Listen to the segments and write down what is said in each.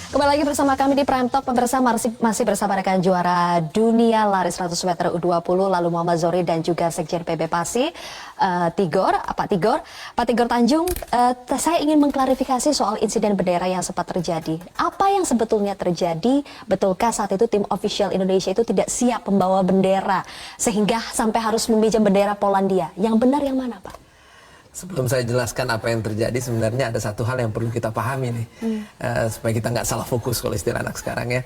Kembali lagi bersama kami di Prime Talk, pemirsa masih bersama rekan juara dunia lari 100 meter U20, lalu Muhammad Zohri dan juga Sekjen PB Pasi, Pak Tigor Tanjung. Saya ingin mengklarifikasi soal insiden bendera yang sempat terjadi. Apa yang sebetulnya terjadi? Betulkah saat itu tim official Indonesia itu tidak siap membawa bendera sehingga sampai harus meminjam bendera Polandia? Yang benar yang mana, Pak? Sebelum saya jelaskan apa yang terjadi, sebenarnya ada satu hal yang perlu kita pahami nih, supaya kita nggak salah fokus kalau istilah anak sekarang ya.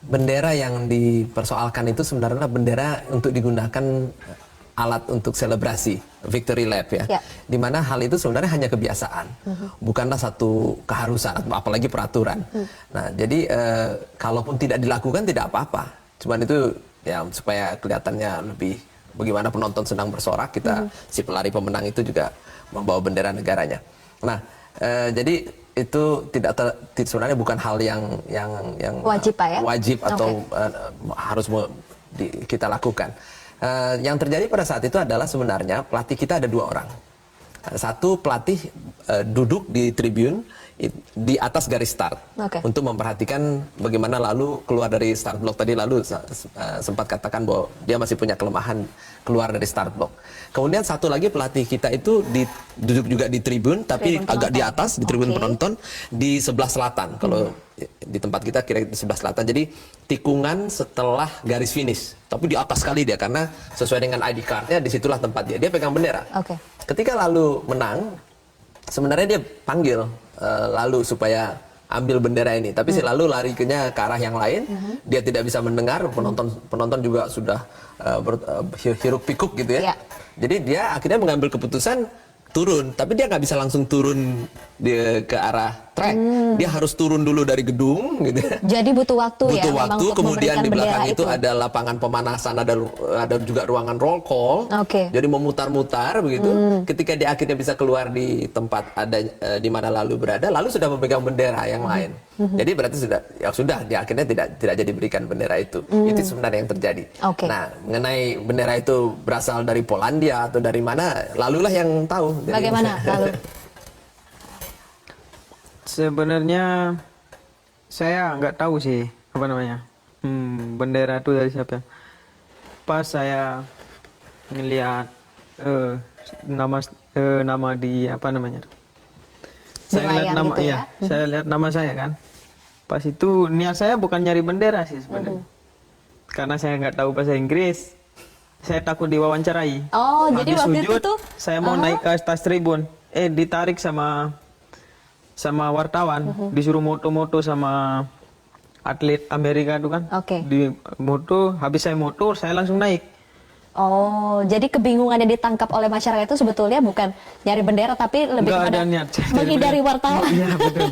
Bendera yang dipersoalkan itu sebenarnya bendera untuk digunakan alat untuk selebrasi, victory lap ya. Dimana hal itu sebenarnya hanya kebiasaan, bukanlah satu keharusan, apalagi peraturan. Nah, jadi kalaupun tidak dilakukan tidak apa-apa, cuman itu ya supaya kelihatannya lebih bagaimana penonton senang bersorak, kita si pelari pemenang itu juga membawa bendera negaranya. Nah, jadi itu sebenarnya bukan hal yang wajib, Pak, ya? Wajib atau harus kita lakukan. Yang terjadi pada saat itu adalah sebenarnya pelatih kita ada dua orang. Satu pelatih duduk di tribun di atas garis start untuk memperhatikan bagaimana lalu keluar dari start block tadi, lalu sempat katakan bahwa dia masih punya kelemahan keluar dari start block. Kemudian satu lagi pelatih kita itu duduk juga di tribun tapi agak di atas di tribun penonton di sebelah selatan. Kalau di tempat kita kira di sebelah selatan, jadi tikungan setelah garis finish, tapi di atas sekali dia karena sesuai dengan ID cardnya disitulah tempat dia pegang bendera. Ketika lalu menang, sebenarnya dia panggil lalu supaya ambil bendera ini, tapi si lalu lari ke arah yang lain, dia tidak bisa mendengar, penonton juga sudah hiruk pikuk gitu ya. Jadi dia akhirnya mengambil keputusan turun, tapi dia nggak bisa langsung turun ke arah track. Dia harus turun dulu dari gedung gitu. Jadi butuh waktu ya. Butuh waktu, kemudian di belakang itu ada lapangan pemanasan, ada juga ruangan roll call. Jadi memutar-mutar begitu. Ketika dia akhirnya bisa keluar di tempat ada di mana lalu berada, lalu sudah memegang bendera yang lain. Jadi berarti sudah dia akhirnya tidak jadi berikan bendera itu. Itu sebenarnya yang terjadi. Nah, mengenai bendera itu berasal dari Polandia atau dari mana, lalulah yang tahu. Bagaimana lalu? Sebenarnya saya nggak tahu sih apa namanya bendera itu dari siapa. Pas saya ngelihat nama di apa namanya, saya lihat nama gitu ya. Saya lihat nama saya kan. Pas itu niat saya bukan nyari bendera sih sebenarnya, karena saya nggak tahu bahasa Inggris. Saya takut diwawancarai. Jadi waktu itu tuh saya mau naik ke atas tribun, ditarik sama wartawan, disuruh moto-moto sama atlet Amerika itu kan. Di moto, habis saya moto, saya langsung naik. Jadi kebingungan yang ditangkap oleh masyarakat itu sebetulnya bukan nyari bendera, tapi lebih kepada menghindari wartawan. Iya betul.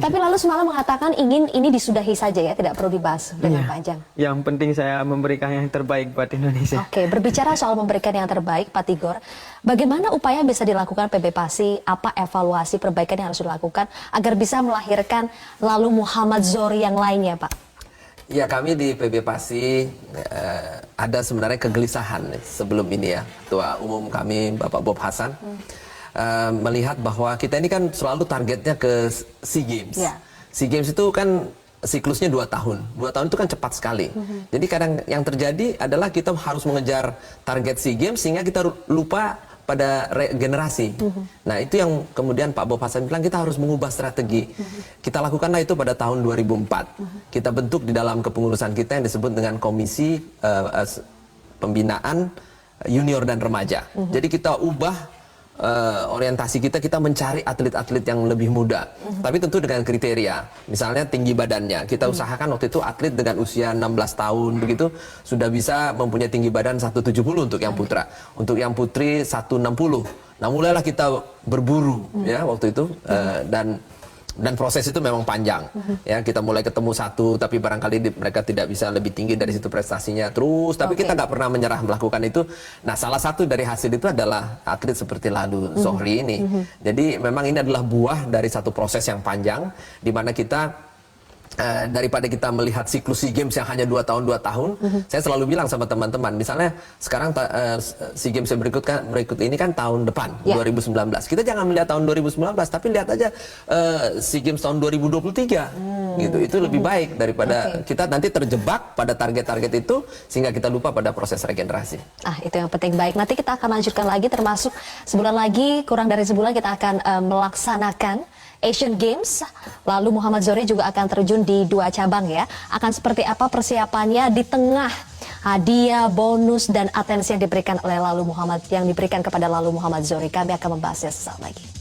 Tapi lalu semalam mengatakan ingin ini disudahi saja ya, tidak perlu dibahas dengan panjang. Yang penting saya memberikan yang terbaik buat Indonesia. Berbicara soal memberikan yang terbaik, Pak Tigor, bagaimana upaya yang bisa dilakukan PB Pasi? Apa evaluasi perbaikan yang harus dilakukan agar bisa melahirkan lalu Muhammad Zohri yang lainnya, Pak? Ya, kami di PB Pasi ada sebenarnya kegelisahan sebelum ini ya. Ketua Umum kami Bapak Bob Hasan melihat bahwa kita ini kan selalu targetnya ke SEA Games. SEA Games itu kan siklusnya 2 tahun. 2 tahun itu kan cepat sekali. Jadi kadang yang terjadi adalah kita harus mengejar target SEA Games sehingga kita lupa pada regenerasi. Nah, itu yang kemudian Pak Bob Hasan bilang kita harus mengubah strategi. Kita lakukanlah itu pada tahun 2004. Kita bentuk di dalam kepengurusan kita yang disebut dengan Komisi Pembinaan Junior dan Remaja. Jadi kita ubah orientasi kita mencari atlet-atlet yang lebih muda, tapi tentu dengan kriteria, misalnya tinggi badannya. Kita usahakan waktu itu atlet dengan usia 16 tahun begitu sudah bisa mempunyai tinggi badan 170 untuk yang putra, untuk yang putri 160. Nah, mulailah kita berburu ya waktu itu, dan proses itu memang panjang ya. Kita mulai ketemu satu, tapi barangkali mereka tidak bisa lebih tinggi dari situ prestasinya terus, tapi kita nggak pernah menyerah melakukan itu. Nah, salah satu dari hasil itu adalah atlet seperti lalu Zohri ini. Jadi memang ini adalah buah dari satu proses yang panjang di mana kita daripada kita melihat siklus SEA Games yang hanya 2 tahun, saya selalu bilang sama teman-teman, misalnya sekarang SEA Games yang berikut ini kan tahun depan, 2019. Kita jangan melihat tahun 2019, tapi lihat aja SEA Games tahun 2023, gitu. Itu lebih baik daripada kita nanti terjebak pada target-target itu, sehingga kita lupa pada proses regenerasi. Itu yang penting. Baik, nanti kita akan lanjutkan lagi, termasuk sebulan lagi, kurang dari sebulan kita akan melaksanakan Asian Games, lalu Muhammad Zohri juga akan terjun di 2 cabang ya. Akan seperti apa persiapannya di tengah hadiah, bonus dan atensi yang diberikan oleh yang diberikan kepada Lalu Muhammad Zohri. Kami akan membahasnya sesaat lagi.